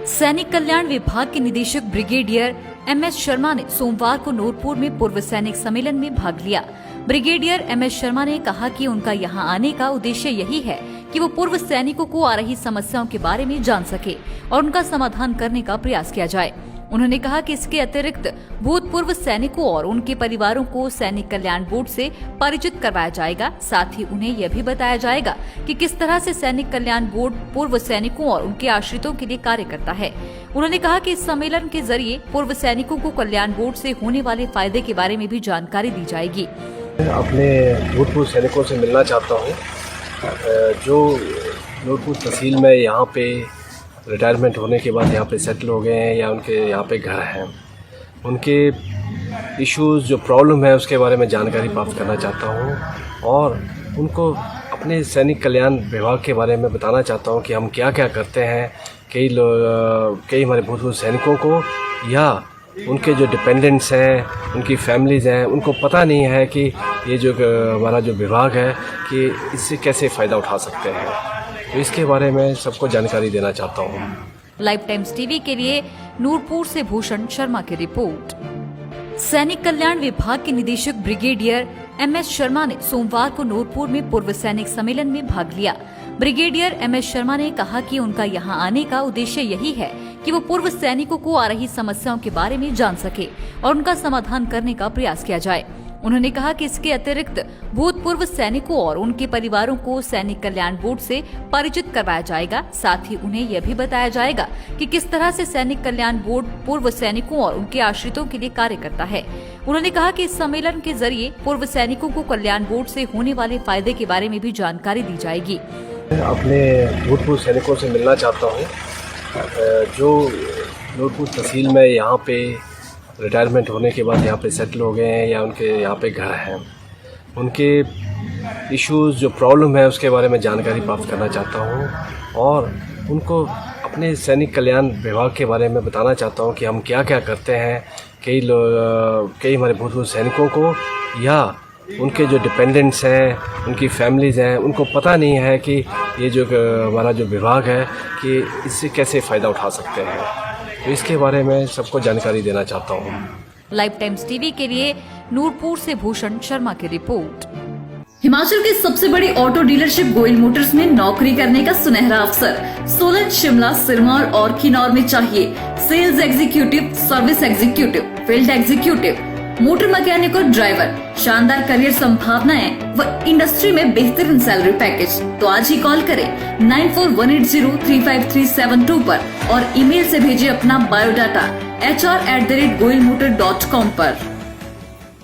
सैनिक कल्याण विभाग के निदेशक ब्रिगेडियर MS शर्मा ने सोमवार को नूरपुर में पूर्व सैनिक सम्मेलन में भाग लिया। ब्रिगेडियर MS शर्मा ने कहा कि उनका यहां आने का उद्देश्य यही है कि वो पूर्व सैनिकों को आ रही समस्याओं के बारे में जान सके और उनका समाधान करने का प्रयास किया जाए। उन्होंने कहा कि इसके अतिरिक्त भूतपूर्व सैनिकों और उनके परिवारों को सैनिक कल्याण बोर्ड से परिचित करवाया जाएगा। साथ ही उन्हें यह भी बताया जाएगा कि किस तरह से सैनिक कल्याण बोर्ड पूर्व सैनिकों और उनके आश्रितों के लिए कार्य करता है। उन्होंने कहा कि इस सम्मेलन के जरिए पूर्व सैनिकों को कल्याण बोर्ड से होने वाले फायदे के बारे में भी जानकारी दी जाएगी। अपने भूतपूर्व सैनिकों से मिलना चाहता हूँ जो नूरपुर तहसील में यहाँ पे रिटायरमेंट होने के बाद यहाँ पे सेटल हो गए हैं या उनके यहाँ पे घर हैं, उनके इश्यूज़ जो प्रॉब्लम है उसके बारे में जानकारी प्राप्त करना चाहता हूँ और उनको अपने सैनिक कल्याण विभाग के बारे में बताना चाहता हूँ कि हम क्या क्या करते हैं। कई हमारे भूतपूर्व सैनिकों को या उनके जो डिपेंडेंट्स हैं, उनकी फैमिलीज़ हैं, उनको पता नहीं है कि ये जो हमारा जो विभाग है कि इससे कैसे फ़ायदा उठा सकते हैं, तो इसके बारे में सबको जानकारी देना चाहता हूँ। लाइव टाइम्स टीवी के लिए नूरपुर से भूषण शर्मा की रिपोर्ट। सैनिक कल्याण विभाग के निदेशक ब्रिगेडियर MS शर्मा ने सोमवार को नूरपुर में पूर्व सैनिक सम्मेलन में भाग लिया। ब्रिगेडियर MS शर्मा ने कहा कि उनका यहां आने का उद्देश्य यही है कि वो पूर्व सैनिकों को आ रही समस्याओं के बारे में जान सके और उनका समाधान करने का प्रयास किया जाए। उन्होंने कहा कि इसके अतिरिक्त भूतपूर्व सैनिकों और उनके परिवारों को सैनिक कल्याण बोर्ड से परिचित करवाया जाएगा। साथ ही उन्हें यह भी बताया जाएगा कि किस तरह से सैनिक कल्याण बोर्ड पूर्व सैनिकों और उनके आश्रितों के लिए कार्य करता है। उन्होंने कहा कि इस सम्मेलन के जरिए पूर्व सैनिकों को कल्याण बोर्ड से होने वाले फायदे के बारे में भी जानकारी दी जाएगी। अपने भूतपूर्व सैनिकों से मिलना चाहता हूँ जो नूरपुर तहसील में यहाँ पे रिटायरमेंट होने के बाद यहाँ पे सेटल हो गए हैं या उनके यहाँ पे घर हैं, उनके इश्यूज़ जो प्रॉब्लम है उसके बारे में जानकारी प्राप्त करना चाहता हूँ और उनको अपने सैनिक कल्याण विभाग के बारे में बताना चाहता हूँ कि हम क्या क्या करते हैं। कई हमारे भूतपूर्व सैनिकों को या उनके जो डिपेंडेंट्स हैं, उनकी फैमिलीज़ हैं, उनको पता नहीं है कि ये जो हमारा जो विभाग है कि इससे कैसे फ़ायदा उठा सकते हैं, तो इसके बारे में सबको जानकारी देना चाहता हूँ। लाइव टाइम्स टीवी के लिए नूरपुर से भूषण शर्मा की रिपोर्ट। हिमाचल की सबसे बड़ी ऑटो डीलरशिप गोयल मोटर्स में नौकरी करने का सुनहरा अवसर सोलन, शिमला, सिरमौर और किन्नौर में चाहिए sales executive, service executive, field executive, motor mechanic और ड्राइवर। शानदार करियर संभावनाएं व इंडस्ट्री में बेहतरीन सैलरी पैकेज। तो आज ही कॉल करें 9418035372 पर और ईमेल से भेजिए अपना बायोडाटा hr@goilmotor.com पर।